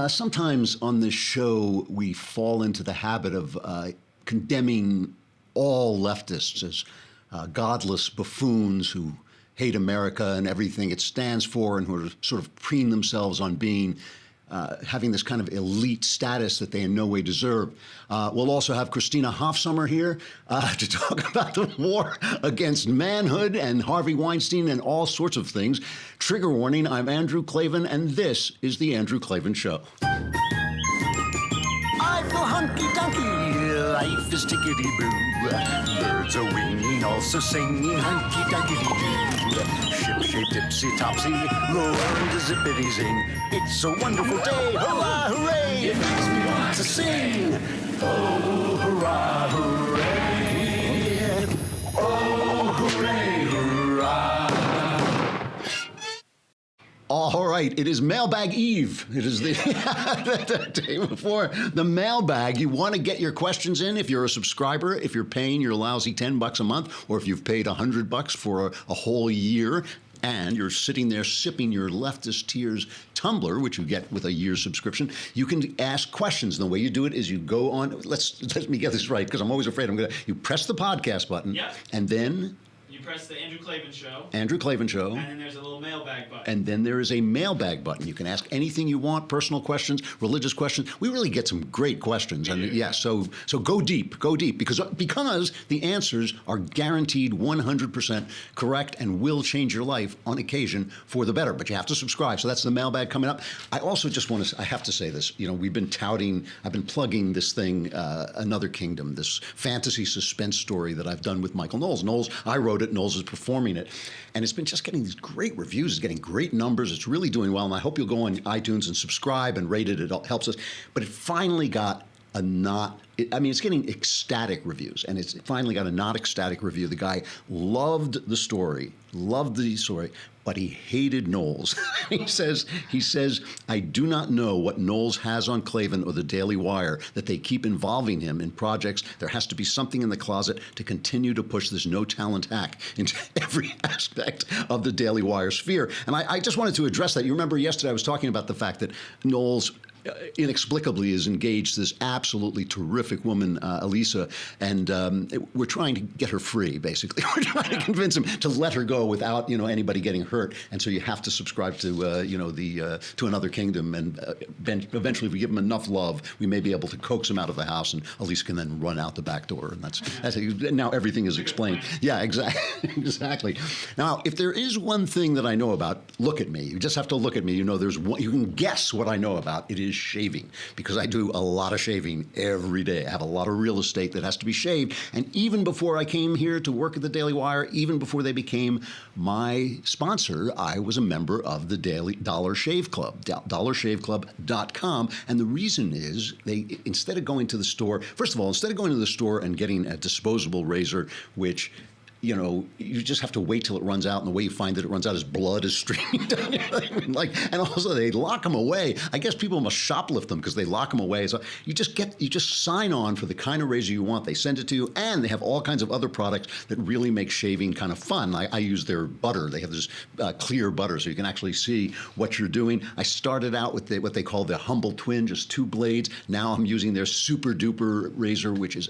Sometimes on this show we fall into the habit of condemning all leftists as godless buffoons who hate America and everything it stands for, and who are sort of preening themselves on being having this kind of elite status that they in no way deserve. We'll also have Christina Hoff Sommers here to talk about the war against manhood and Harvey Weinstein and all sorts of things. Trigger warning, I'm Andrew Klavan, and this is The Andrew Klavan Show. I feel hunky-dunky, life is tickety-boo. Birds are winging, also singing hunky-dunky-doo. Ship-shaped, ipsy-topsy, roll on to zippity-zing. It's a wonderful day, hurrah, hooray! It makes me want to sing. Oh, hurrah, hooray! Oh, hooray, hurrah! All right, it is Mailbag Eve. It is the day before the mailbag. You want to get your questions in if you're a subscriber, if you're paying your lousy $10 a month, or if you've paid $100 for a whole year, and you're sitting there sipping your leftist tears tumbler, which you get with a year's subscription, you can ask questions. And the way you do it is you go on, let me get this right, because I'm always afraid you press the podcast button, yep. And then you press the Andrew Klavan Show. Andrew Klavan Show. And then there's a little mailbag button. And then there is a mailbag button. You can ask anything you want, personal questions, religious questions. We really get some great questions. And yeah, so go deep, because the answers are guaranteed 100% correct and will change your life on occasion for the better. But you have to subscribe. So that's the mailbag coming up. I also just I have to say this. I've been plugging this thing, Another Kingdom, this fantasy suspense story that I've done with Michael Knowles. I wrote it. Knowles is performing it, and it's been just getting these great reviews. It's getting great numbers. It's really doing well, and I hope you'll go on iTunes and subscribe and rate it. It helps us. But it finally got it's getting ecstatic reviews, and it's finally got a not ecstatic review. The guy loved the story, but he hated Knowles. He says, I do not know what Knowles has on Klavan or the Daily Wire that they keep involving him in projects. There has to be something in the closet to continue to push this no-talent hack into every aspect of the Daily Wire sphere. And I just wanted to address that. You remember yesterday I was talking about the fact that Knowles inexplicably is engaged to this absolutely terrific woman, Elisa, and we're trying to get her free, basically. We're trying to convince him to let her go without, anybody getting hurt. And so you have to subscribe to, to Another Kingdom, and eventually, if we give him enough love, we may be able to coax him out of the house, and Elisa can then run out the back door. And that's now everything is explained. Yeah, exactly. Now, if there is one thing that I know about, look at me. You just have to look at me. You can guess what I know about. It is shaving, because I do a lot of shaving every day. I have a lot of real estate that has to be shaved. And even before I came here to work at the Daily Wire, even before they became my sponsor, I was a member of the Dollar Shave Club, dollarshaveclub.com. And the reason is instead of going to the store and getting a disposable razor, which you just have to wait till it runs out, and the way you find that it runs out is blood is streaming down your leg. And also they lock them away. I guess people must shoplift them because they lock them away. So you just sign on for the kind of razor you want. They send it to you, and they have all kinds of other products that really make shaving kind of fun. I use their butter. They have this clear butter, so you can actually see what you're doing. I started out with what they call the Humble Twin, just 2 blades. Now I'm using their Super Duper razor, which is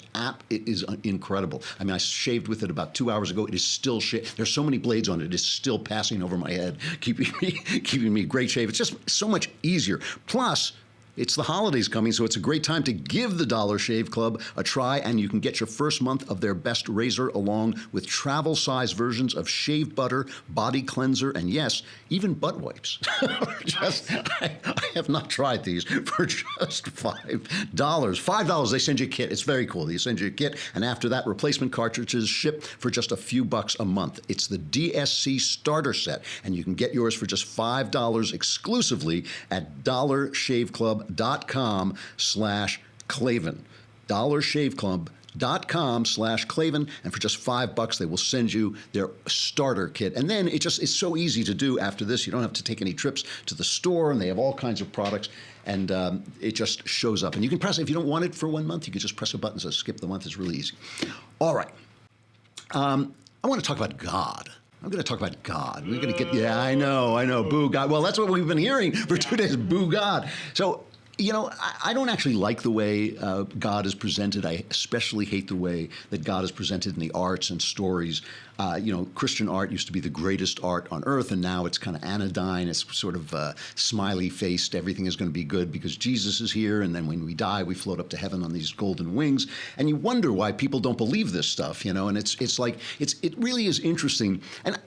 incredible. I mean, I shaved with it about 2 hours ago. It is still there's so many blades on it. It is still passing over my head, keeping me great shave. It's just so much easier. Plus, it's the holidays coming, so it's a great time to give the Dollar Shave Club a try, and you can get your first month of their best razor along with travel-size versions of shave butter, body cleanser, and yes, even butt wipes. I have not tried these for just $5. $5, they send you a kit. It's very cool. They send you a kit, and after that, replacement cartridges ship for just a few bucks a month. It's the DSC Starter Set, and you can get yours for just $5 exclusively at dollarshaveclub.com/Klavan. dollarshaveclub.com/Klavan, and for just $5 they will send you their starter kit. And then it's so easy to do after this. You don't have to take any trips to the store, and they have all kinds of products, and it just shows up. And you can press it. If you don't want it for 1 month, you can just press a button that says skip the month. It's really easy. All right. I want to talk about God. I'm going to talk about God. We're going to get, yeah, I know, boo God. Well, that's what we've been hearing for 2 days, boo God. So, you know, I don't actually like the way God is presented. I especially hate the way that God is presented in the arts and stories. You know, Christian art used to be the greatest art on earth, and now it's kind of anodyne. It's sort of smiley-faced. Everything is going to be good because Jesus is here, and then when we die, we float up to heaven on these golden wings. And you wonder why people don't believe this stuff, you know. And it really is interesting. And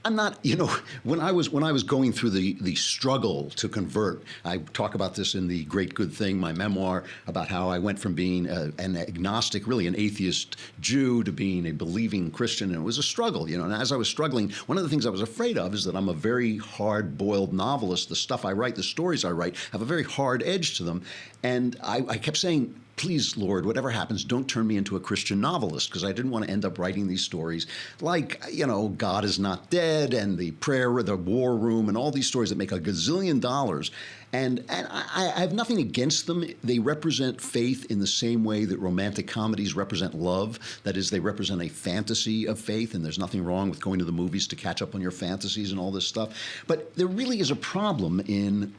I'm not, you know, when I was going through the struggle to convert, I talk about this in The Great Good Thing, my memoir, about how I went from being an agnostic, really an atheist Jew, to being a believing Christian, and it was a struggle, you know. And as I was struggling, one of the things I was afraid of is that I'm a very hard-boiled novelist. The stuff I write, the stories I write, have a very hard edge to them, and I kept saying, please, Lord, whatever happens, don't turn me into a Christian novelist, because I didn't want to end up writing these stories like, you know, God is not dead and the war room and all these stories that make a gazillion dollars. And I have nothing against them. They represent faith in the same way that romantic comedies represent love. That is, they represent a fantasy of faith, and there's nothing wrong with going to the movies to catch up on your fantasies and all this stuff. But there really is a problem in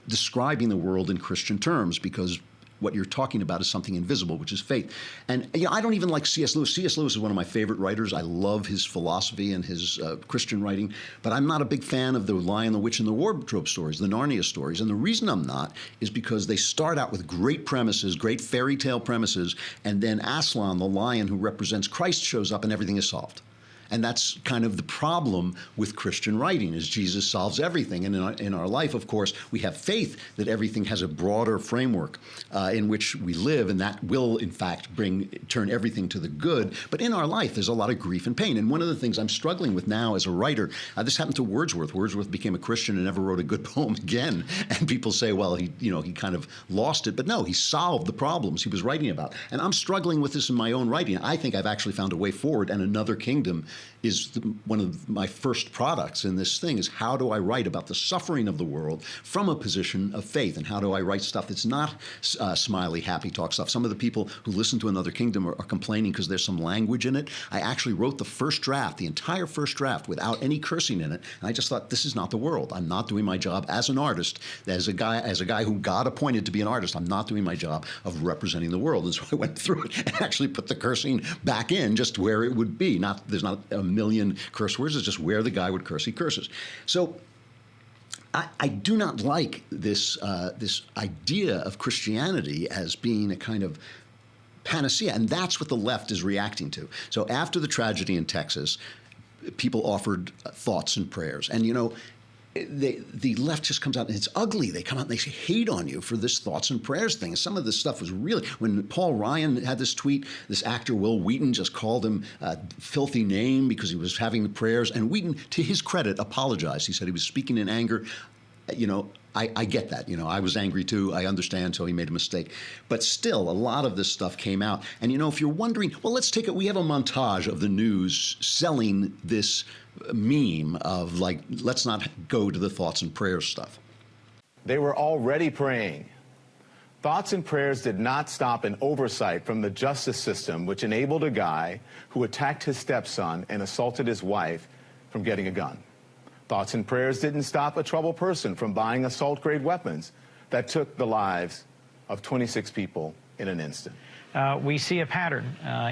describing the world in Christian terms, because what you're talking about is something invisible, which is faith. And you know, I don't even like C.S. Lewis. C.S. Lewis is one of my favorite writers. I love his philosophy and his Christian writing, but I'm not a big fan of the Lion, the Witch, and the Wardrobe stories, the Narnia stories. And the reason I'm not is because they start out with great premises, great fairy tale premises, and then Aslan, the lion who represents Christ, shows up and everything is solved. And that's kind of the problem with Christian writing, is Jesus solves everything. And in our life, of course, we have faith that everything has a broader framework in which we live, and that will, in fact, turn everything to the good. But in our life, there's a lot of grief and pain. And one of the things I'm struggling with now as a writer, this happened to Wordsworth. Wordsworth became a Christian and never wrote a good poem again. And people say, well, he kind of lost it. But no, he solved the problems he was writing about. And I'm struggling with this in my own writing. I think I've actually found a way forward, and Another Kingdom is one of my first products in this thing, is how do I write about the suffering of the world from a position of faith, and how do I write stuff that's not smiley, happy talk stuff. Some of the people who listen to Another Kingdom are complaining because there's some language in it. I actually wrote the first draft, the entire first draft, without any cursing in it, and I just thought, this is not the world. I'm not doing my job as an artist, as a guy who God appointed to be an artist. I'm not doing my job of representing the world. And so I went through it and actually put the cursing back in just where it would be. There's not a million curse words. It's just where the guy would curse, he curses. So I do not like this idea of Christianity as being a kind of panacea, and that's what the left is reacting to. So after the tragedy in Texas, people offered thoughts and prayers, and you know, the left just comes out and it's ugly. They come out and they hate on you for this thoughts and prayers thing. Some of this stuff was really, when Paul Ryan had this tweet, this actor Will Wheaton just called him a filthy name because he was having the prayers, and Wheaton, to his credit, apologized. He said he was speaking in anger. You know, I get that. You know, I was angry too. I understand, so he made a mistake. But still, a lot of this stuff came out. And, you know, if you're wondering, well, let's take it. We have a montage of the news selling this meme of, like, let's not go to the thoughts and prayers stuff. They were already praying. Thoughts and prayers did not stop an oversight from the justice system, which enabled a guy who attacked his stepson and assaulted his wife from getting a gun. Thoughts and prayers didn't stop a troubled person from buying assault-grade weapons that took the lives of 26 people in an instant. We see a pattern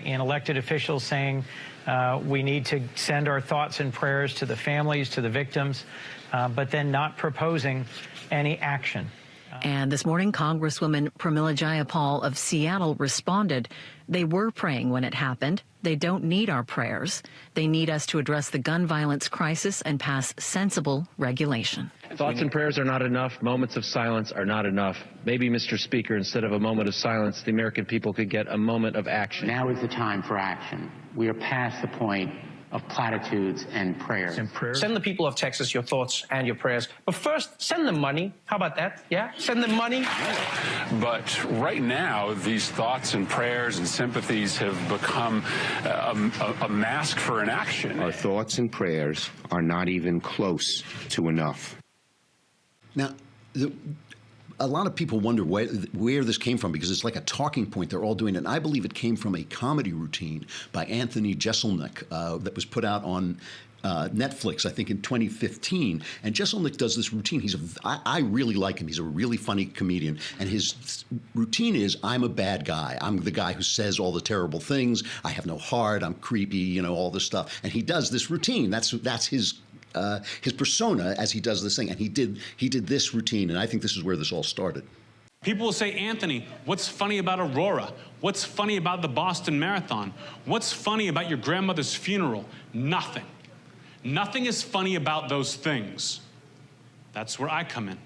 in elected officials saying we need to send our thoughts and prayers to the families, to the victims, but then not proposing any action. And this morning, Congresswoman Pramila Jayapal of Seattle responded, they were praying when it happened. They don't need our prayers. They need us to address the gun violence crisis and pass sensible regulation. Thoughts and prayers are not enough. Moments of silence are not enough. Maybe, Mr. Speaker, instead of a moment of silence, the American people could get a moment of action. Now is the time for action. We are past the point of platitudes and prayers. Send the people of Texas your thoughts and your prayers. But first, send them money. How about that? Yeah? Send them money. But right now, these thoughts and prayers and sympathies have become a mask for inaction. Our thoughts and prayers are not even close to enough. Now, a lot of people wonder where this came from, because it's like a talking point. They're all doing it. And I believe it came from a comedy routine by Anthony Jeselnik that was put out on Netflix, I think, in 2015. And Jeselnik does this routine. I really like him. He's a really funny comedian. And his routine is, I'm a bad guy. I'm the guy who says all the terrible things. I have no heart. I'm creepy, all this stuff. And he does this routine. That's his persona as he does this thing. And he did this routine. And I think this is where this all started. People will say, Anthony, what's funny about Aurora? What's funny about the Boston Marathon? What's funny about your grandmother's funeral? Nothing. Nothing is funny about those things. That's where I come in.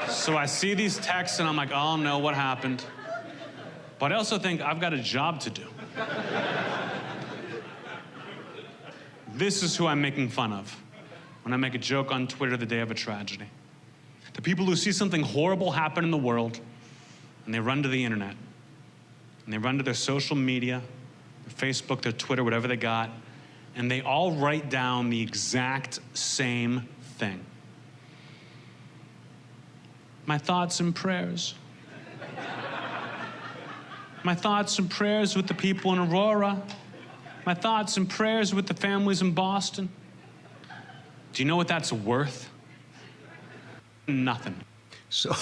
So I see these texts and I'm like, oh no, what happened? But I also think I've got a job to do. This is who I'm making fun of when I make a joke on Twitter the day of a tragedy. The people who see something horrible happen in the world and they run to the internet and they run to their social media, their Facebook, their Twitter, whatever they got, and they all write down the exact same thing. My thoughts and prayers. My thoughts and prayers with the people in Aurora. My thoughts and prayers with the families in Boston. Do you know what that's worth? Nothing. So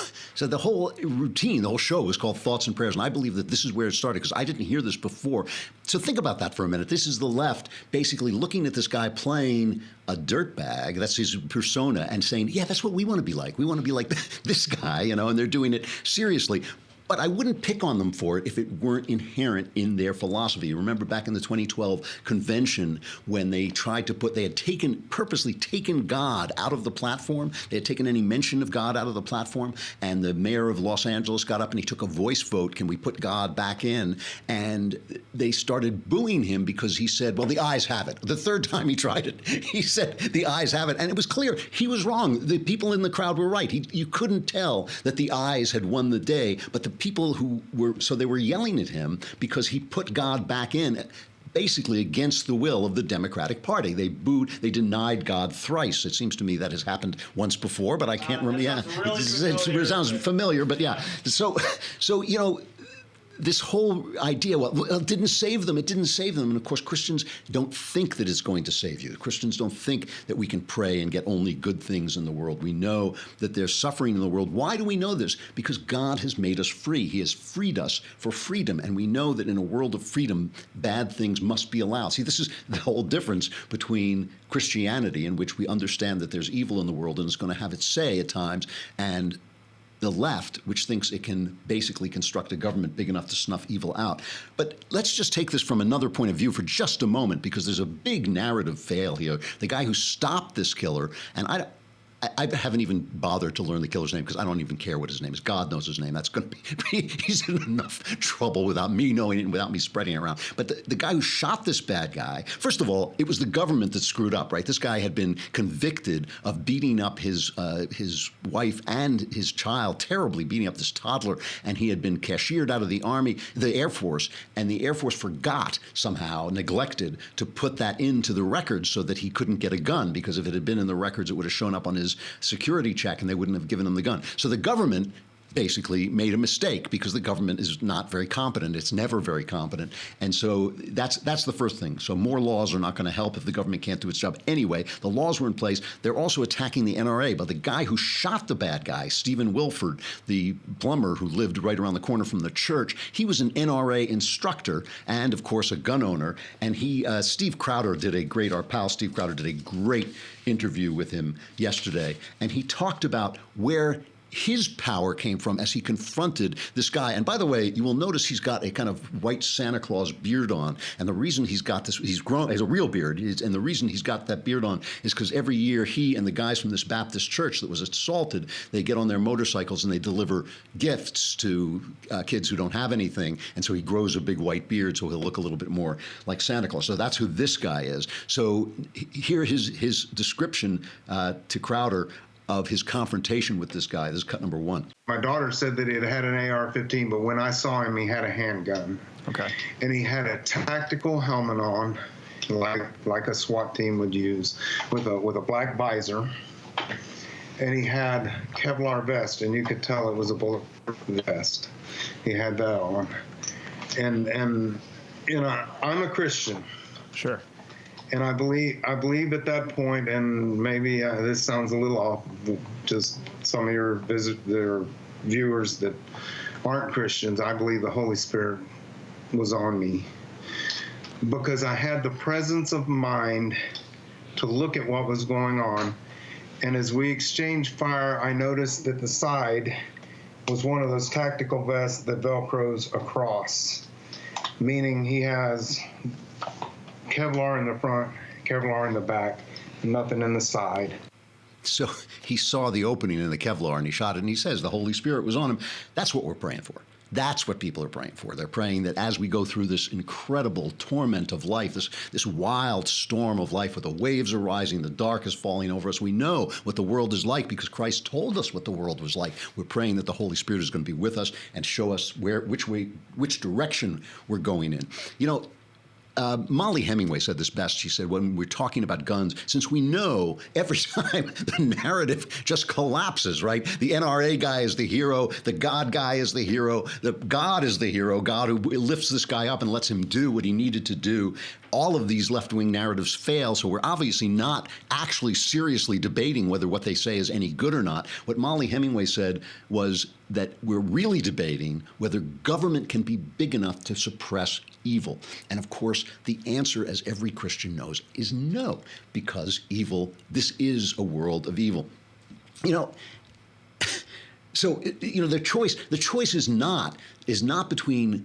the whole routine, the whole show was called Thoughts and Prayers, and I believe that this is where it started, because I didn't hear this before. So think about that for a minute. This is the left basically looking at this guy playing a dirtbag, that's his persona, and saying, yeah, that's what we want to be like. We want to be like this guy, and they're doing it seriously. But I wouldn't pick on them for it if it weren't inherent in their philosophy. Remember back in the 2012 convention when they tried to they had purposely taken God out of the platform. They had taken any mention of God out of the platform. And the mayor of Los Angeles got up and he took a voice vote. Can we put God back in? And they started booing him because he said, well, the ayes have it. The third time he tried it, he said, the ayes have it. And it was clear he was wrong. The people in the crowd were right. You couldn't tell that the ayes had won the day, but the people they were yelling at him because he put God back in, basically against the will of the Democratic Party. They denied God thrice. It seems to me that has happened once before, but I can't remember. Yeah, it sounds familiar, but yeah. So this whole idea, well, it didn't save them. It didn't save them. And of course, Christians don't think that it's going to save you. Christians don't think that we can pray and get only good things in the world. We know that there's suffering in the world. Why do we know this? Because God has made us free. He has freed us for freedom. And we know that in a world of freedom, bad things must be allowed. See, this is the whole difference between Christianity, in which we understand that there's evil in the world and it's going to have its say at times, and the left, which thinks it can basically construct a government big enough to snuff evil out. But let's just take this from another point of view for just a moment, because there's a big narrative fail here. The guy who stopped this killer, and I haven't even bothered to learn the killer's name because I don't even care what his name is. God knows his name. That's going to be, he's in enough trouble without me knowing it and without me spreading it around. But the guy who shot this bad guy, first of all, it was the government that screwed up, right? This guy had been convicted of beating up his wife and his child, terribly beating up this toddler, and he had been cashiered out of the Air Force, and the Air Force forgot somehow, neglected, to put that into the records so that he couldn't get a gun, because if it had been in the records, it would have shown up on his security check and they wouldn't have given him the gun. So the government basically made a mistake, because the government is not very competent. It's never very competent. And so that's the first thing. So more laws are not going to help if the government can't do its job. Anyway, the laws were in place. They're also attacking the NRA. But the guy who shot the bad guy, Stephen Wilford, the plumber who lived right around the corner from the church, he was an NRA instructor and, of course, a gun owner. And Steve Crowder our pal Steve Crowder did a great interview with him yesterday. And he talked about where his power came from as he confronted this guy. And by the way, you will notice he's got a kind of white Santa Claus beard on. And the reason he's got this, he's a real beard. And the reason he's got that beard on is because every year he and the guys from this Baptist church that was assaulted, they get on their motorcycles and they deliver gifts to kids who don't have anything. And so he grows a big white beard so he'll look a little bit more like Santa Claus. So that's who this guy is. So here his description to Crowder of his confrontation with this guy. This is cut number one. My daughter said that it had an AR-15, but when I saw him, he had a handgun. Okay. And he had a tactical helmet on, like a SWAT team would use, with a black visor. and he had Kevlar vest, and you could tell it was a bulletproof vest. He had that on, and you know, I'm a Christian. Sure. And I believe at that point, and maybe this sounds a little off, just some of your viewers that aren't Christians, I believe the Holy Spirit was on me, because I had the presence of mind to look at what was going on. And as we exchanged fire, I noticed that the side was one of those tactical vests that Velcros across, meaning he has Kevlar in the front, Kevlar in the back, nothing in the side. So he saw the opening in the Kevlar and he shot it, and he says the Holy Spirit was on him. That's what we're praying for. That's what people are praying for. They're praying that as we go through this incredible torment of life, this wild storm of life where the waves are rising, the dark is falling over us, we know what the world is like because Christ told us what the world was like. We're praying that the Holy Spirit is going to be with us and show us which direction we're going in. You know, Molly Hemingway said this best. She said, when we're talking about guns, since we know every time the narrative just collapses, right? The NRA guy is the hero. The God guy is the hero. The God is the hero. God who lifts this guy up and lets him do what he needed to do. All of these left-wing narratives fail, so we're obviously not actually seriously debating whether what they say is any good or not. What Molly Hemingway said was that we're really debating whether government can be big enough to suppress evil. And of course, the answer, as every Christian knows, is no, because evil, this is a world of evil. You know, so, you know, the choice is not between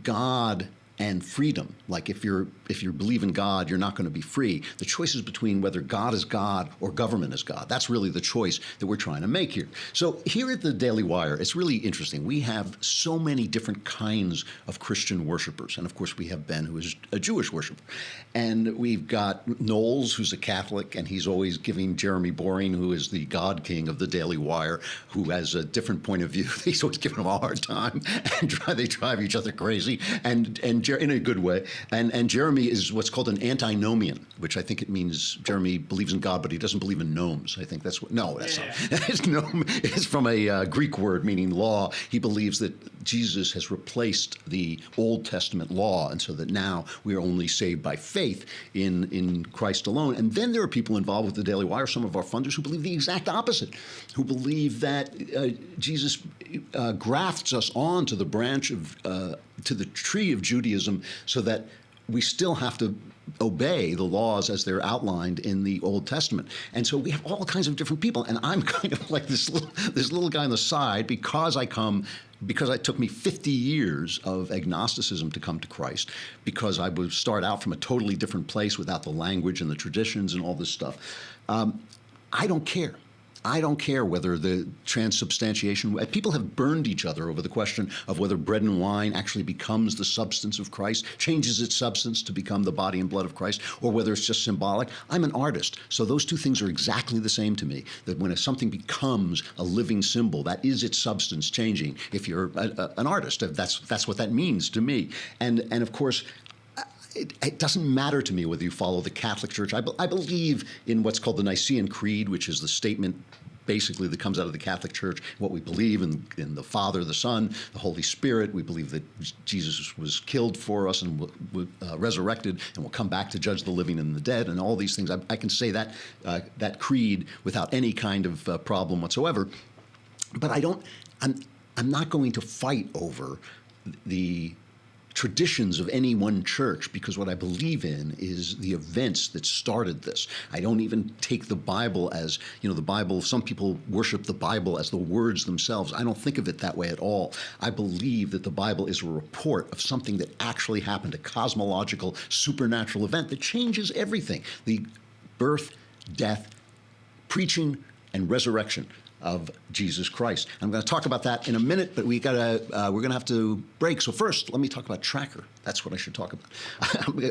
God and freedom. Like if you believe in God, you're not going to be free. The choice is between whether God is God or government is God. That's really the choice that we're trying to make here. So here at the Daily Wire, it's really interesting. We have so many different kinds of Christian worshipers. And of course, we have Ben, who is a Jewish worshiper. And we've got Knowles, who's a Catholic, and he's always giving Jeremy Boring, who is the God King of the Daily Wire, who has a different point of view. He's always giving him a hard time, and they drive each other crazy, and in a good way. And Jeremy is what's called an antinomian, which I think it means Jeremy believes in God, but he doesn't believe in gnomes. I think that's what, no, that's not. It's gnome. It's from a Greek word meaning law. He believes that Jesus has replaced the Old Testament law, and so that now we are only saved by faith in Christ alone. And then there are people involved with the Daily Wire, some of our funders, who believe the exact opposite, who believe that Jesus grafts us on to the branch of, to the tree of Judaism, so that we still have to obey the laws as they're outlined in the Old Testament. And so we have all kinds of different people. And I'm kind of like this little guy on the side because it took me 50 years of agnosticism to come to Christ, because I would start out from a totally different place without the language and the traditions and all this stuff. I don't care. I don't care whether the transubstantiation, people have burned each other over the question of whether bread and wine actually becomes the substance of Christ, changes its substance to become the body and blood of Christ, or whether it's just symbolic. I'm an artist, so those two things are exactly the same to me, that when something becomes a living symbol, that is its substance changing. If you're an artist, that's what that means to me. And of course, it doesn't matter to me whether you follow the Catholic Church. I believe in what's called the Nicene Creed, which is the statement basically that comes out of the Catholic Church, what we believe in the Father, the Son, the Holy Spirit. We believe that Jesus was killed for us and resurrected and will come back to judge the living and the dead, and all these things. I can say that creed without any kind of problem whatsoever. But I'm not going to fight over the traditions of any one church, because what I believe in is the events that started this. I don't even take the Bible as, the Bible, some people worship the Bible as the words themselves. I don't think of it that way at all. I believe that the Bible is a report of something that actually happened, a cosmological, supernatural event that changes everything. The birth, death, preaching, and resurrection of Jesus Christ. I'm going to talk about that in a minute, but we're going to have to break. So first, let me talk about Tracker. That's what I should talk about.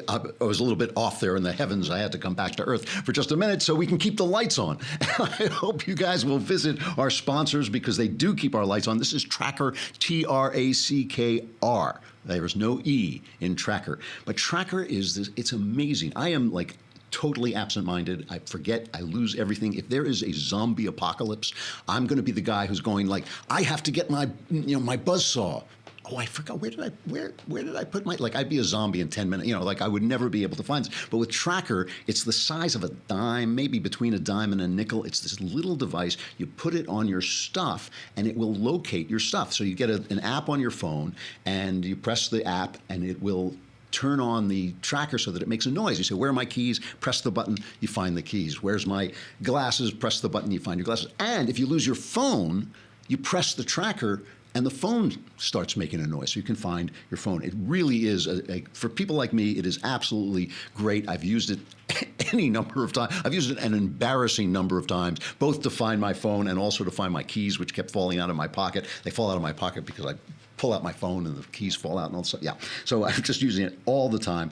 I was a little bit off there in the heavens. I had to come back to Earth for just a minute so we can keep the lights on. I hope you guys will visit our sponsors, because they do keep our lights on. This is Tracker, Trackr. There is no E in Tracker. But Tracker is this, it's amazing. I am like totally absent-minded. I forget. I lose everything. If there is a zombie apocalypse, I'm going to be the guy who's going like, I have to get my buzzsaw. Oh, I forgot. Where did I put my, like, I'd be a zombie in 10 minutes. Like I would never be able to find this. But with Tracker, it's the size of a dime, maybe between a dime and a nickel. It's this little device. You put it on your stuff, and it will locate your stuff. So you get an app on your phone, and you press the app, and it will turn on the tracker so that it makes a noise. You say, where are my keys? Press the button, you find the keys. Where's my glasses? Press the button, you find your glasses. And if you lose your phone, you press the tracker, and the phone starts making a noise, so you can find your phone. It really is, for people like me, it is absolutely great. I've used it any number of times. I've used it an embarrassing number of times, both to find my phone and also to find my keys, which kept falling out of my pocket. They fall out of my pocket because I pull out my phone and the keys fall out and all that stuff. Yeah, so I'm just using it all the time.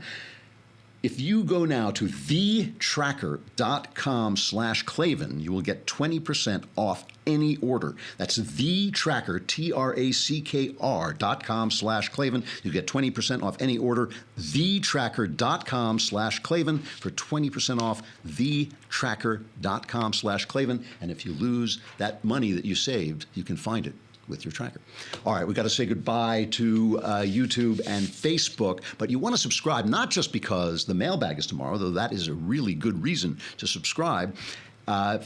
If you go now to thetracker.com/Klavan, you will get 20% off any order. That's thetracker, TRACKR.com/Klavan. You get 20% off any order. Thetracker.com/Klavan for 20% off. Thetracker.com/Klavan. And if you lose that money that you saved, you can find it with your tracker. All right, we've got to say goodbye to YouTube and Facebook, but you want to subscribe, not just because the mailbag is tomorrow, though that is a really good reason to subscribe.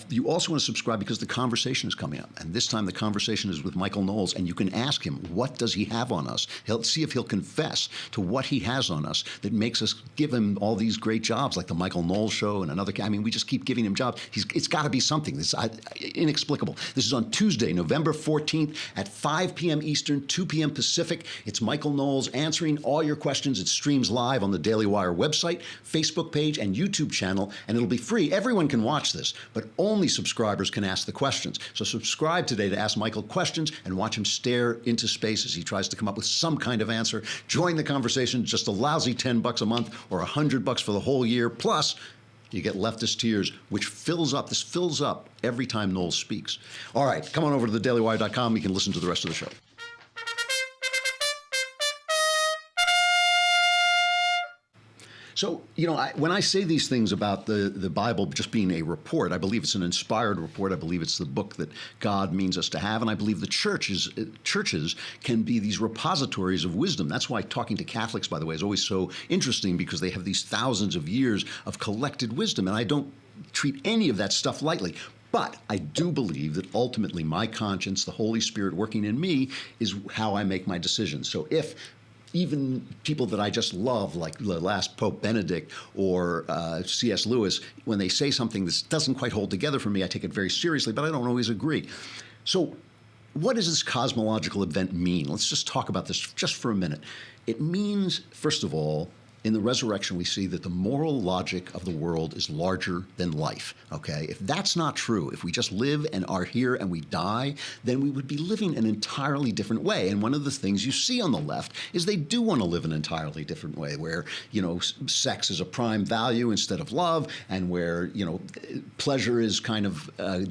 You also want to subscribe because the conversation is coming up. And this time the conversation is with Michael Knowles, and you can ask him, what does he have on us? He'll see if he'll confess to what he has on us that makes us give him all these great jobs, like the Michael Knowles Show and another. I mean, we just keep giving him jobs. It's got to be something. This is inexplicable. This is on Tuesday, November 14th at 5 p.m. Eastern, 2 p.m. Pacific. It's Michael Knowles answering all your questions. It streams live on the Daily Wire website, Facebook page, and YouTube channel, and it'll be free. Everyone can watch this, but only subscribers can ask the questions. So subscribe today to ask Michael questions and watch him stare into space as he tries to come up with some kind of answer. Join the conversation, just a lousy $10 a month or $100 for the whole year. Plus, you get Leftist Tears, which fills up. This fills up every time Knowles speaks. All right, come on over to thedailywire.com. You can listen to the rest of the show. So, when I say these things about the Bible just being a report, I believe it's an inspired report. I believe it's the book that God means us to have. And I believe the churches can be these repositories of wisdom. That's why talking to Catholics, by the way, is always so interesting, because they have these thousands of years of collected wisdom. And I don't treat any of that stuff lightly. But I do believe that ultimately my conscience, the Holy Spirit working in me, is how I make my decisions. So if even people that I just love, like the last Pope Benedict or C.S. Lewis, when they say something that doesn't quite hold together for me, I take it very seriously, but I don't always agree. So what does this cosmological event mean? Let's just talk about this just for a minute. It means, first of all, in the resurrection, we see that the moral logic of the world is larger than life, okay? If that's not true, if we just live and are here and we die, then we would be living an entirely different way. And one of the things you see on the left is they do want to live an entirely different way, where, sex is a prime value instead of love, and where, pleasure is kind of a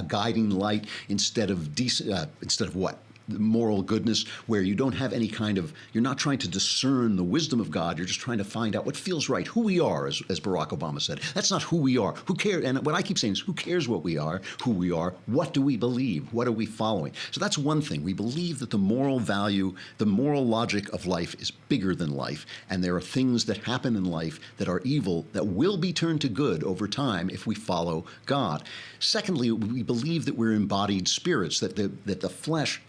guiding light instead of what? Moral goodness, where you don't have any kind of, you're not trying to discern the wisdom of God, you're just trying to find out what feels right, who we are, as Barack Obama said. That's not who we are. Who cares? And what I keep saying is, who cares what we are, who we are, what do we believe, what are we following? So that's one thing. We believe that the moral value, the moral logic of life is bigger than life, and there are things that happen in life that are evil that will be turned to good over time if we follow God. Secondly, we believe that we're embodied spirits, that the flesh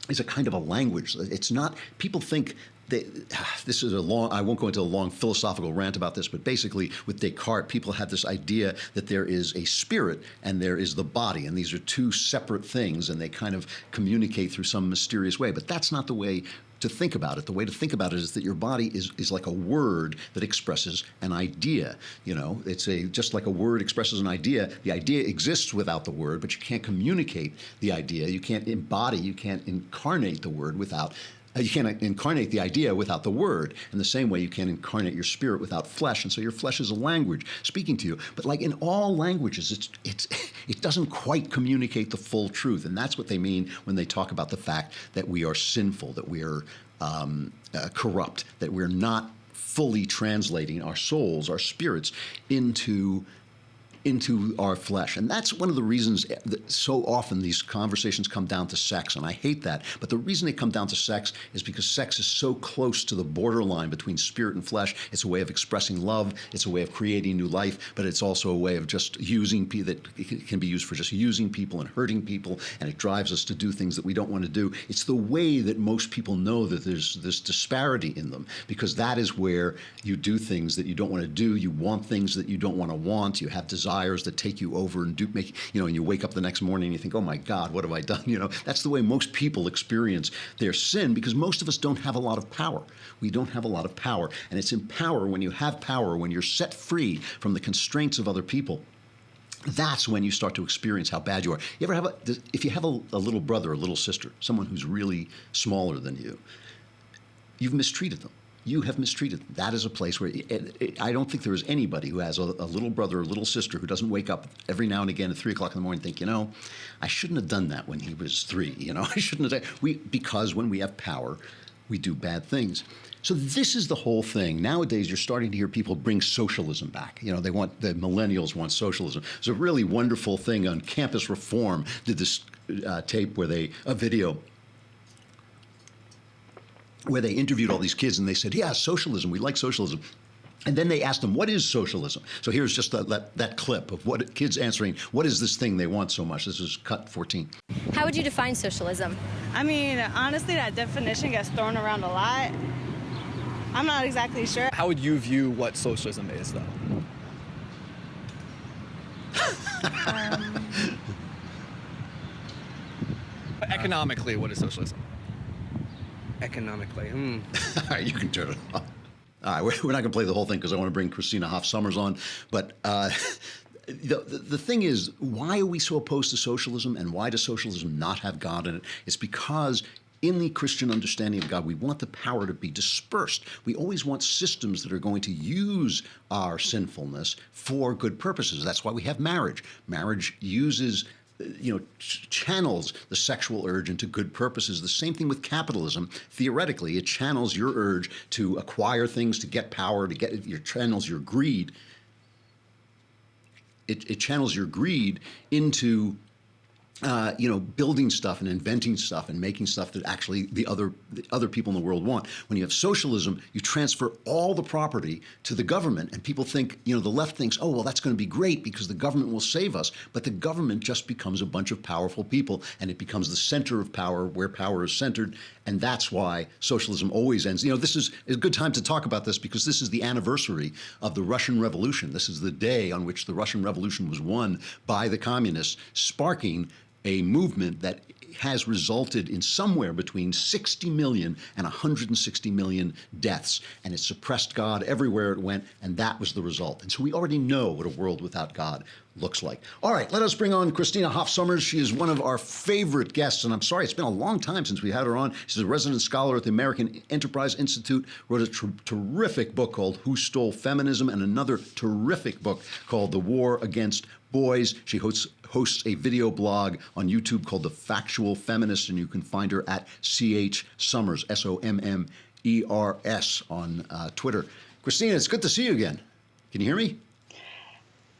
is a kind of a language. It's not, people think this is I won't go into a long philosophical rant about this, but basically with Descartes, people had this idea that there is a spirit and there is the body, and these are two separate things, and they kind of communicate through some mysterious way. But that's not the way to think about it. The way to think about it is that your body is like a word that expresses an idea. It's just like a word expresses an idea. The idea exists without the word, but you can't communicate the idea. You can't embody, you can't incarnate the word without. You can't incarnate the idea without the word. In the same way, you can't incarnate your spirit without flesh. And so your flesh is a language speaking to you. But like in all languages, it doesn't quite communicate the full truth. And that's what they mean when they talk about the fact that we are sinful, that we are corrupt, that we're not fully translating our souls, our spirits, into our flesh. And that's one of the reasons that so often these conversations come down to sex, and I hate that. But the reason they come down to sex is because sex is so close to the borderline between spirit and flesh. It's a way of expressing love. It's a way of creating new life, but it's also a way of just using people, that it can be used for just using people and hurting people, and it drives us to do things that we don't want to do. It's the way that most people know that there's this disparity in them, because that is where you do things that you don't want to do. You want things that you don't want to want. You have desires that take you over and and you wake up the next morning and you think, oh my God, what have I done? That's the way most people experience their sin, because most of us don't have a lot of power. We don't have a lot of power. And it's in power, when you have power, when you're set free from the constraints of other people, that's when you start to experience how bad you are. You ever if you have a little brother or little sister, someone who's really smaller than you, you've mistreated them. You have mistreated them. That is a place where I don't think there is anybody who has a little brother or little sister who doesn't wake up every now and again at 3 o'clock in the morning and think, I shouldn't have done that when he was 3. I shouldn't have because when we have power, we do bad things. So this is the whole thing. Nowadays, you're starting to hear people bring socialism back. The millennials want socialism. It's a really wonderful thing on Campus Reform. Did this tape a video where they interviewed all these kids and they said, yeah, socialism, we like socialism. And then they asked them, what is socialism? So here's just that clip of what kids answering, what is this thing they want so much? This is cut 14. How would you define socialism? I mean, honestly, that definition gets thrown around a lot. I'm not exactly sure. How would you view what socialism is, though? Economically, what is socialism? Economically, All right, you can turn it off. All right, we're not going to play the whole thing because I want to bring Christina Hoff Sommers on. But the thing is, why are we so opposed to socialism, and why does socialism not have God in it? It's because in the Christian understanding of God, we want the power to be dispersed. We always want systems that are going to use our sinfulness for good purposes. That's why we have marriage. Marriage uses channels the sexual urge into good purposes. The same thing with capitalism. Theoretically, it channels your urge to acquire things, to get power, channels your greed. It channels your greed into building stuff and inventing stuff and making stuff that actually the other people in the world want. When you have socialism, you transfer all the property to the government, and people think, the left thinks, oh, well, that's going to be great because the government will save us. But the government just becomes a bunch of powerful people, and it becomes the center of power where power is centered. And that's why socialism always ends. This is a good time to talk about this because this is the anniversary of the Russian Revolution. This is the day on which the Russian Revolution was won by the communists, sparking a movement that has resulted in somewhere between 60 million and 160 million deaths. And it suppressed God everywhere it went, and that was the result. And so we already know what a world without God looks like. All right, let us bring on Christina Hoff Sommers. She is one of our favorite guests, and I'm sorry, it's been a long time since we had her on. She's a resident scholar at the American Enterprise Institute, wrote a terrific book called Who Stole Feminism, and another terrific book called The War Against Boys. She hosts a video blog on YouTube called The Factual Feminist, and you can find her at CH Sommers, SOMMERS, on Twitter. Christina, it's good to see you again. Can you hear me?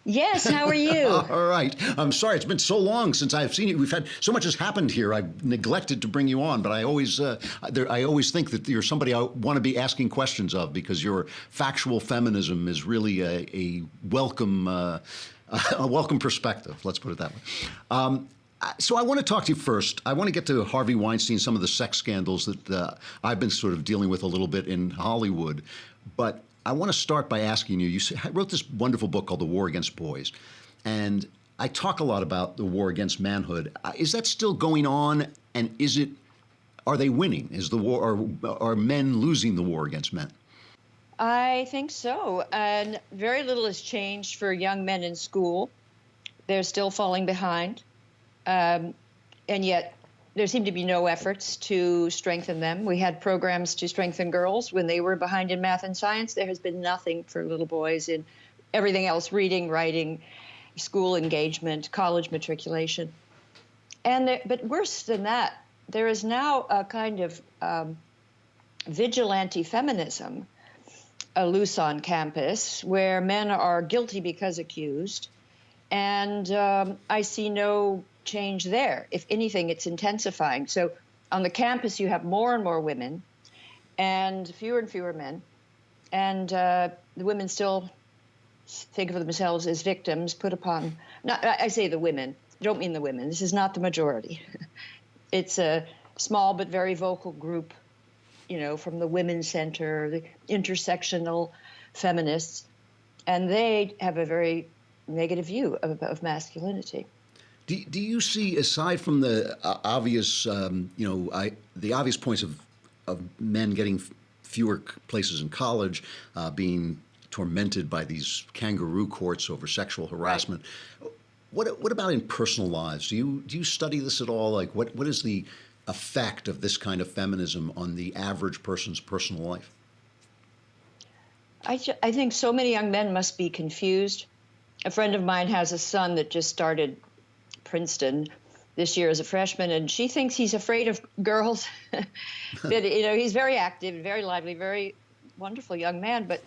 Yes, how are you? All right. I'm sorry, it's been so long since I've seen you. We've had so much has happened here. I've neglected to bring you on, but I always think that you're somebody I want to be asking questions of because your factual feminism is really a welcome perspective. Let's put it that way. So I want to talk to you first. I want to get to Harvey Weinstein, some of the sex scandals that I've been sort of dealing with a little bit in Hollywood, but I want to start by asking you, you wrote this wonderful book called The War Against Boys, and I talk a lot about the war against manhood. Is that still going on, and are they winning? Is the war, are men losing the war against men? I think so, and very little has changed for young men in school. They're still falling behind, and yet there seem to be no efforts to strengthen them. We had programs to strengthen girls when they were behind in math and science. There has been nothing for little boys in everything else, reading, writing, school engagement, college matriculation. But worse than that, there is now a kind of vigilante feminism loose on campus, where men are guilty because accused, and I see no change there. If anything, it's intensifying. So on the campus, you have more and more women and fewer men, and the women still think of themselves as victims put upon, I say the women, I don't mean the women, this is not the majority. It's a small but very vocal group, from the Women's Center, the intersectional feminists, and they have a very negative view of masculinity. Do you see, aside from the obvious, the obvious points of men getting fewer places in college, being tormented by these kangaroo courts over sexual harassment, what about in personal lives? Do you study this at all? Like, what is the effect of this kind of feminism on the average person's personal life? I think so many young men must be confused. A friend of mine has a son that just started Princeton this year as a freshman, and she thinks he's afraid of girls. That he's very active, very lively, very wonderful young man, but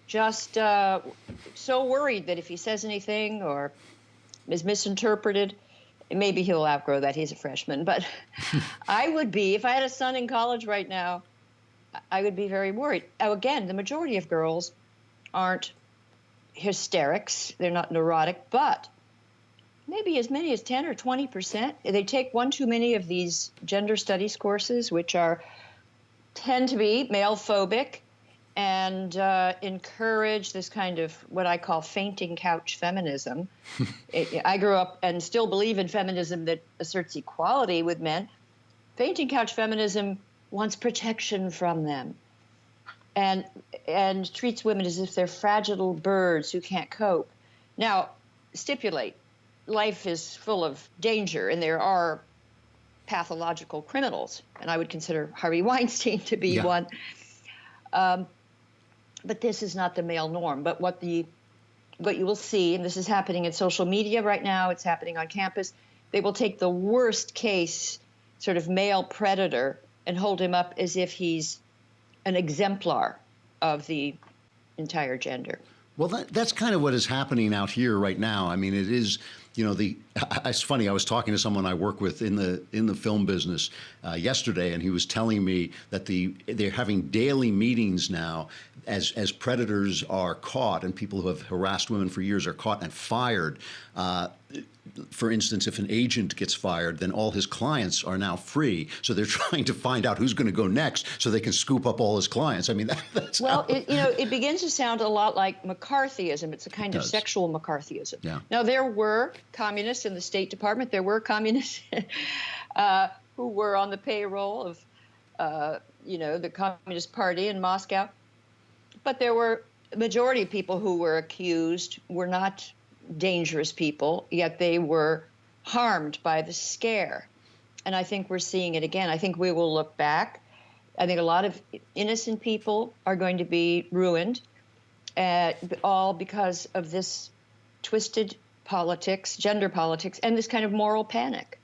just so worried that if he says anything or is misinterpreted, maybe he'll outgrow that. He's a freshman, but I would be, if I had a son in college right now, I would be very worried. Now, again, the majority of girls aren't hysterics. They're not neurotic, but maybe as many as 10 or 20%. They take one too many of these gender studies courses, which tend to be male phobic and encourage this kind of what I call fainting couch feminism. I grew up and still believe in feminism that asserts equality with men. Fainting couch feminism wants protection from them and treats women as if they're fragile birds who can't cope. Now, stipulate, life is full of danger, and there are pathological criminals, and I would consider Harvey Weinstein to be one. But this is not the male norm. But what you will see, and this is happening in social media right now, it's happening on campus, they will take the worst case sort of male predator and hold him up as if he's an exemplar of the entire gender. Well, that's kind of what is happening out here right now. I mean, it is, it's funny. I was talking to someone I work with in the film business yesterday, and he was telling me that they're having daily meetings now as predators are caught, and people who have harassed women for years are caught and fired. For instance, if an agent gets fired, then all his clients are now free. So they're trying to find out who's going to go next so they can scoop up all his clients. I mean, that's it begins to sound a lot like McCarthyism. It's a kind of sexual McCarthyism. Yeah. Now, there were communists in the State Department. There were communists who were on the payroll of, the Communist Party in Moscow. But there were a majority of people who were accused were not dangerous people, yet they were harmed by the scare. And I think we're seeing it again. I think we will look back. I think a lot of innocent people are going to be ruined, all because of this twisted politics, gender politics, and this kind of moral panic.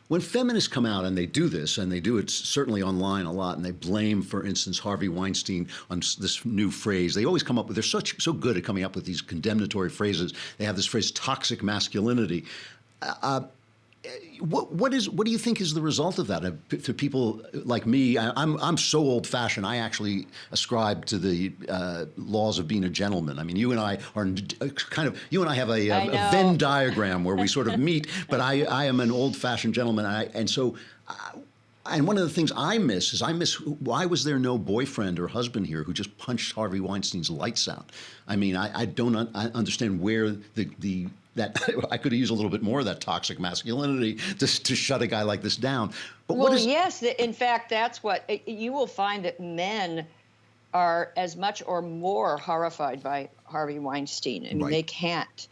When feminists come out and they do this, and they do it certainly online a lot, and they blame, for instance, Harvey Weinstein on this new phrase, they always come up with, they're so good at coming up with these condemnatory phrases. They have this phrase, toxic masculinity. What do you think is the result of that? To people like me, I'm so old-fashioned. I actually ascribe to the laws of being a gentleman. I mean, you and I are kind of, you and I have a Venn diagram where we sort of meet. But I am an old-fashioned gentleman, and one of the things I miss why was there no boyfriend or husband here who just punched Harvey Weinstein's lights out? I mean, I don't understand where that I could have used a little bit more of that toxic masculinity to shut a guy like this down. But yes, in fact, that's what you will find, that men are as much or more horrified by Harvey Weinstein. I mean, they can't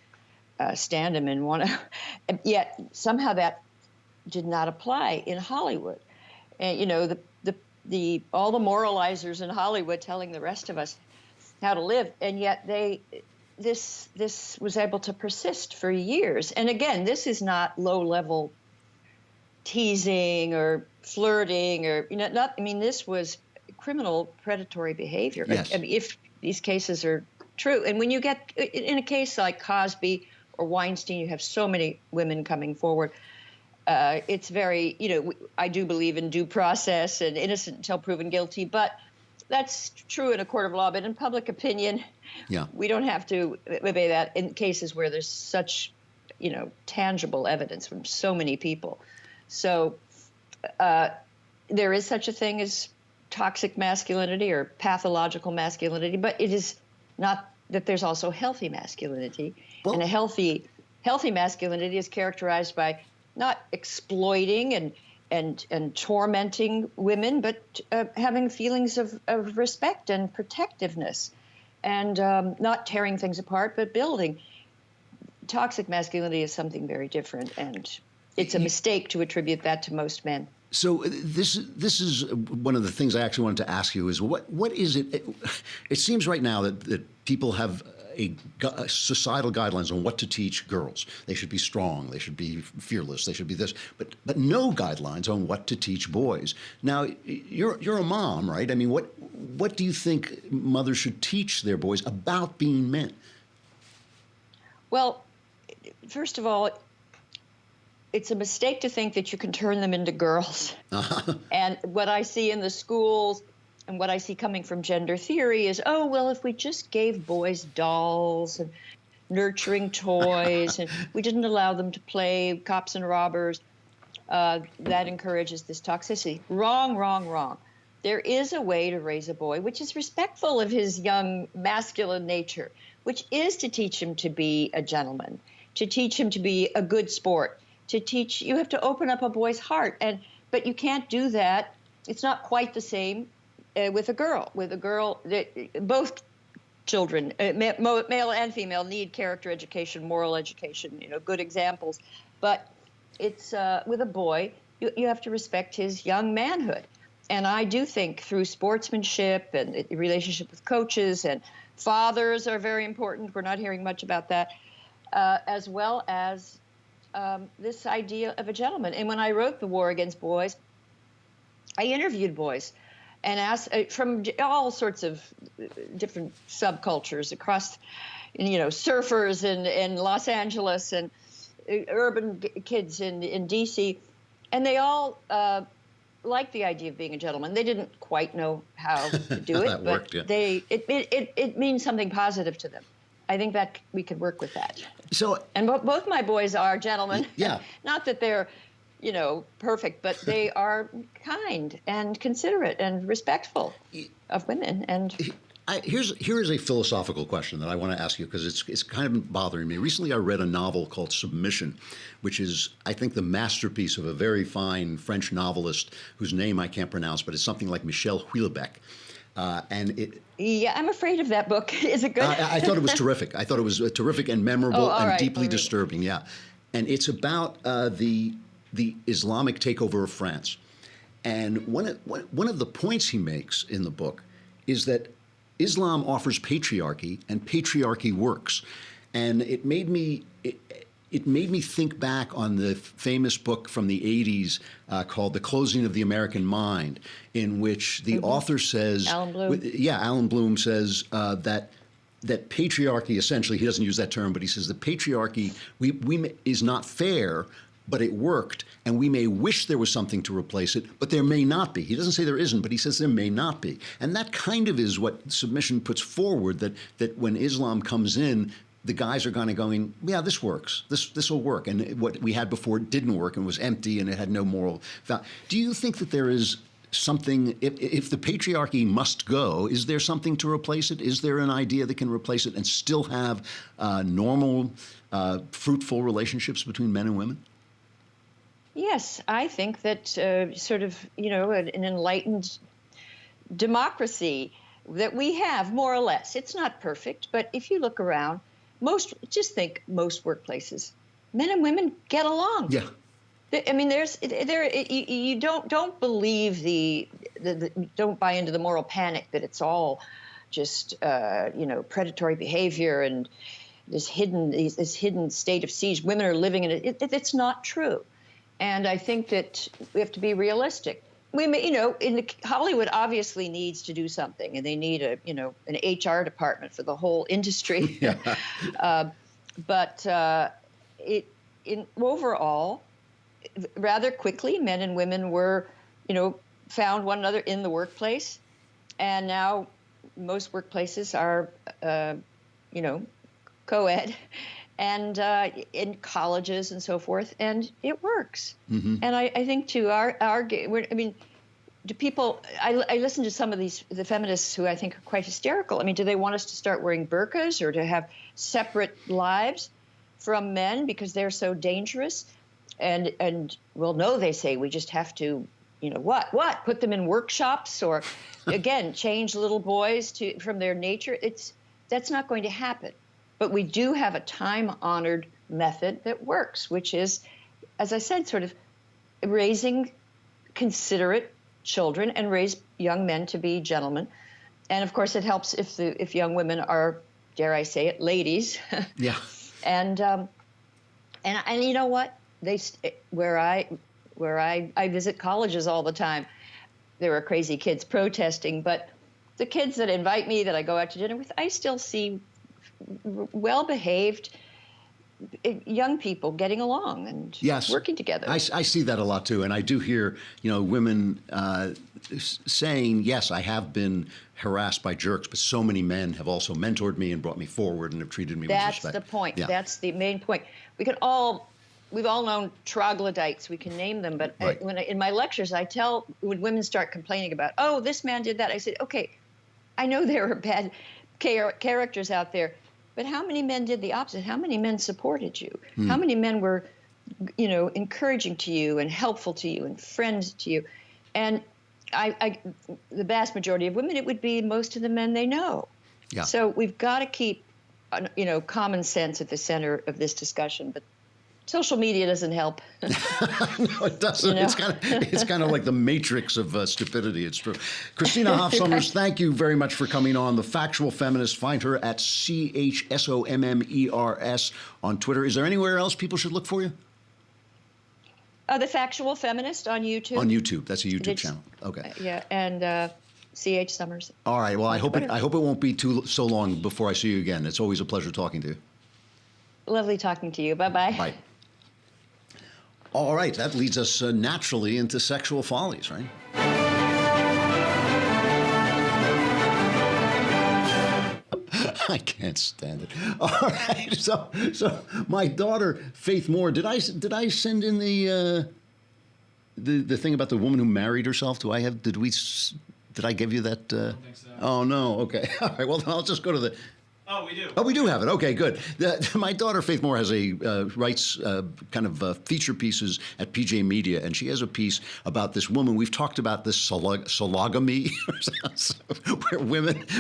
stand him and want to. Yet somehow that did not apply in Hollywood. And all the moralizers in Hollywood telling the rest of us how to live, and yet this was able to persist for years. And again, this is not low-level teasing or flirting or this was criminal predatory behavior. Yes. I mean, if these cases are true. And when you get in a case like Cosby or Weinstein, you have so many women coming forward. It's very, I do believe in due process and innocent until proven guilty, but that's true in a court of law. But in public opinion, we don't have to obey that in cases where there's such, tangible evidence from so many people. So there is such a thing as toxic masculinity or pathological masculinity, but it is not that there's also healthy masculinity. And a healthy masculinity is characterized by not exploiting and tormenting women, but having feelings of respect and protectiveness, and not tearing things apart, but building. Toxic masculinity is something very different, and it's a mistake to attribute that to most men. So this is one of the things I actually wanted to ask you is what is it? It seems right now that people have societal guidelines on what to teach girls. They should be strong. They should be fearless. They should be this, but no guidelines on what to teach boys. Now you're a mom, right? I mean, what do you think mothers should teach their boys about being men? Well, first of all, it's a mistake to think that you can turn them into girls. And what I see in the schools and what I see coming from gender theory is, oh, well, if we just gave boys dolls and nurturing toys and we didn't allow them to play cops and robbers, that encourages this toxicity. Wrong, wrong, wrong. There is a way to raise a boy which is respectful of his young masculine nature, which is to teach him to be a gentleman, to teach him to be a good sport, to teach, you have to open up a boy's heart. But you can't do that. It's not quite the same with a girl. With a girl, both children, male and female, need character education, moral education, good examples. But it's with a boy, you have to respect his young manhood. And I do think through sportsmanship and the relationship with coaches, and fathers are very important. We're not hearing much about that, as well as this idea of a gentleman. And when I wrote The War Against Boys, I interviewed boys and asked from all sorts of different subcultures across, surfers in Los Angeles and urban kids in D.C., and they all liked the idea of being a gentleman. They didn't quite know how to do it, That worked, yeah. It means something positive to them. I think that we could work with that. And both my boys are gentlemen. Yeah. Not that they're, perfect, but they are kind and considerate and respectful of women. And here is a philosophical question that I want to ask you, because it's kind of bothering me. Recently, I read a novel called Submission, which is, I think, the masterpiece of a very fine French novelist whose name I can't pronounce, but it's something like Michel Houellebecq. Yeah, I'm afraid of that book. Is it good? I thought it was terrific. I thought it was terrific and memorable and deeply disturbing. Yeah, and it's about the Islamic takeover of France. And one of the points he makes in the book is that Islam offers patriarchy, and patriarchy works. And it made me think back on the famous book from the 80s called The Closing of the American Mind, in which the author says, Alan Bloom. Alan Bloom says that patriarchy, essentially, he doesn't use that term, but he says the patriarchy is not fair, but it worked, and we may wish there was something to replace it, but there may not be. He doesn't say there isn't, but he says there may not be. And that kind of is what Submission puts forward, that when Islam comes in, the guys are kind of going, yeah, this works. This will work. And what we had before didn't work and was empty and it had no moral value. Do you think that there is something, if the patriarchy must go, is there something to replace it? Is there an idea that can replace it and still have normal, fruitful relationships between men and women? Yes, I think that sort of, an enlightened democracy that we have, more or less. It's not perfect, but if you look around, most workplaces, men and women get along. Yeah. I mean, you don't believe don't buy into the moral panic that it's all just predatory behavior and this hidden state of siege. Women are living in it. It's not true. And I think that we have to be realistic. Hollywood obviously needs to do something, and they need an HR department for the whole industry. But overall, rather quickly, men and women were, found one another in the workplace, and now most workplaces are, co-ed, and in colleges and so forth, and it works. Mm-hmm. And I think too, do people? I listen to some of the feminists who I think are quite hysterical. I mean, do they want us to start wearing burqas or to have separate lives from men because they're so dangerous? And well, no, they say we just have to, put them in workshops or, again, change little boys from their nature. That's not going to happen. But we do have a time-honored method that works, which is, as I said, sort of raising considerate children and raise young men to be gentlemen. And of course, it helps if young women are, dare I say it, ladies. Yeah. And you know what? Where I visit colleges all the time, there are crazy kids protesting, but the kids that invite me, that I go out to dinner with, I still see well-behaved young people getting along and working together. I see that a lot too, and I do hear women saying, "Yes, I have been harassed by jerks, but so many men have also mentored me and brought me forward and have treated me with respect." That's the point. Yeah. That's the main point. We've all known troglodytes. We can name them, but right. In my lectures, when women start complaining about, "Oh, this man did that," I said, "Okay, I know there are bad characters out there. But how many men did the opposite? How many men supported you? How many men were, encouraging to you and helpful to you and friends to you?" And the vast majority of women, it would be most of the men they know. Yeah. So we've got to keep, common sense at the center of this discussion. But social media doesn't help. No, it doesn't. It's kind of like the matrix of stupidity. It's true. Christina Hoff Sommers, thank you very much for coming on. The Factual Feminist. Find her at CHSOMMERS on Twitter. Is there anywhere else people should look for you? The Factual Feminist on YouTube. On YouTube. That's a YouTube channel. Okay. Yeah, and CH Sommers. All right. Well, I hope it won't be so long before I see you again. It's always a pleasure talking to you. Lovely talking to you. Bye-bye. Bye. All right, that leads us naturally into sexual follies, right? I can't stand it. All right, so my daughter Faith Moore, did I send in the thing about the woman who married herself? Did I give you that? I don't think so. Oh no. Okay. All right. Well, I'll just go to the. Oh, we do. Oh, we do have it. Okay, good. My daughter, Faith Moore, writes kind of feature pieces at PJ Media, and she has a piece about this woman. We've talked about this sologamy,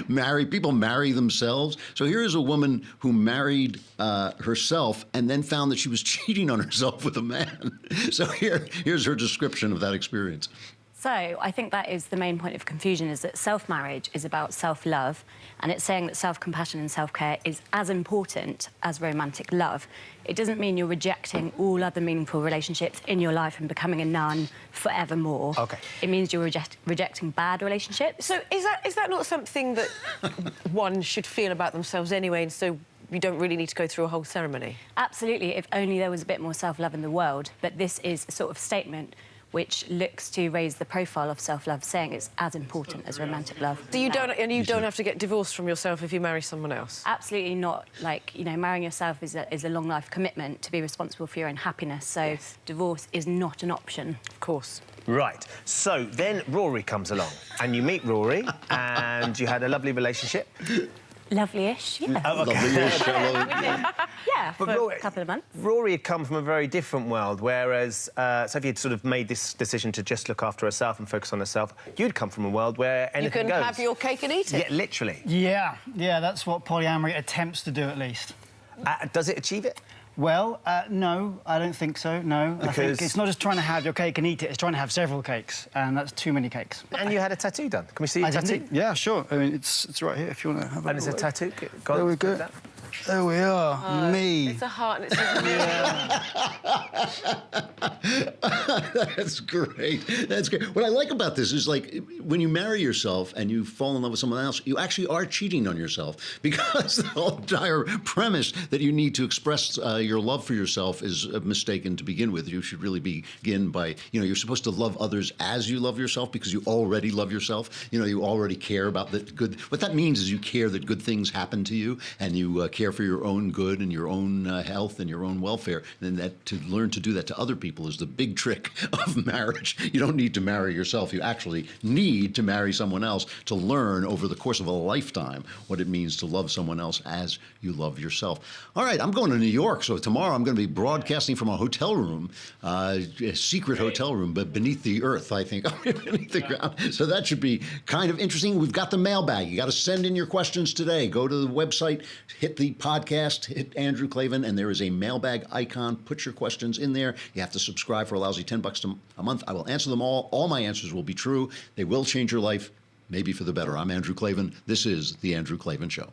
where people marry themselves. So here is a woman who married herself and then found that she was cheating on herself with a man. So here's her description of that experience. So I think that is the main point of confusion, is that self-marriage is about self-love, and it's saying that self-compassion and self-care is as important as romantic love. It doesn't mean you're rejecting all other meaningful relationships in your life and becoming a nun forevermore. Okay. It means you're rejecting bad relationships. So is that not something that one should feel about themselves anyway, and so you don't really need to go through a whole ceremony? Absolutely, if only there was a bit more self-love in the world. But this is a sort of statement which looks to raise the profile of self-love, saying it's as important as romantic love. So you don't have to get divorced from yourself if you marry someone else? Absolutely not. Marrying yourself is a long life commitment to be responsible for your own happiness, so divorce is not an option. Of course. Right. So then Rory comes along, and you meet Rory, and you had a lovely relationship. Lovely-ish, yeah. Oh, okay. Lovely-ish. Yeah, for a couple of months. Rory had come from a very different world, whereas Sophie had sort of made this decision to just look after herself and focus on herself. You'd come from a world where anything goes. You can have your cake and eat it. Yeah, literally. Yeah, that's what polyamory attempts to do, at least. Does it achieve it? Well, no, I don't think so, no. Because... I think it's not just trying to have your cake and eat it, it's trying to have several cakes, and that's too many cakes. And you had a tattoo done. Can we see your tattoo? Yeah, sure. I mean, it's right here if you want to have a look. And it's a tattoo? There we go. There we are. Me. It's a heart and it says me. That's great. That's great. What I like about this is, like, when you marry yourself and you fall in love with someone else, you actually are cheating on yourself, because the whole entire premise that you need to express your love for yourself is mistaken to begin with. You should really begin by, you're supposed to love others as you love yourself, because you already love yourself. You already care about the good. What that means is you care that good things happen to you, and you care for your own good and your own health and your own welfare. And that to learn to do that to other people is the big trick of marriage. You don't need to marry yourself. You actually need to marry someone else to learn over the course of a lifetime what it means to love someone else as you love yourself. All right, I'm going to New York, so tomorrow I'm going to be broadcasting from a hotel room, a secret hotel room, but beneath the earth, I think, beneath the ground. So that should be kind of interesting. We've got the mailbag. You got to send in your questions today. Go to the website, hit the podcast, hit Andrew Klavan, and there is a mailbag icon. Put your questions in there. You have to subscribe for a lousy $10 a month. I will answer them all. All my answers will be true. They will change your life, maybe for the better. I'm Andrew Klavan. This is The Andrew Klavan Show.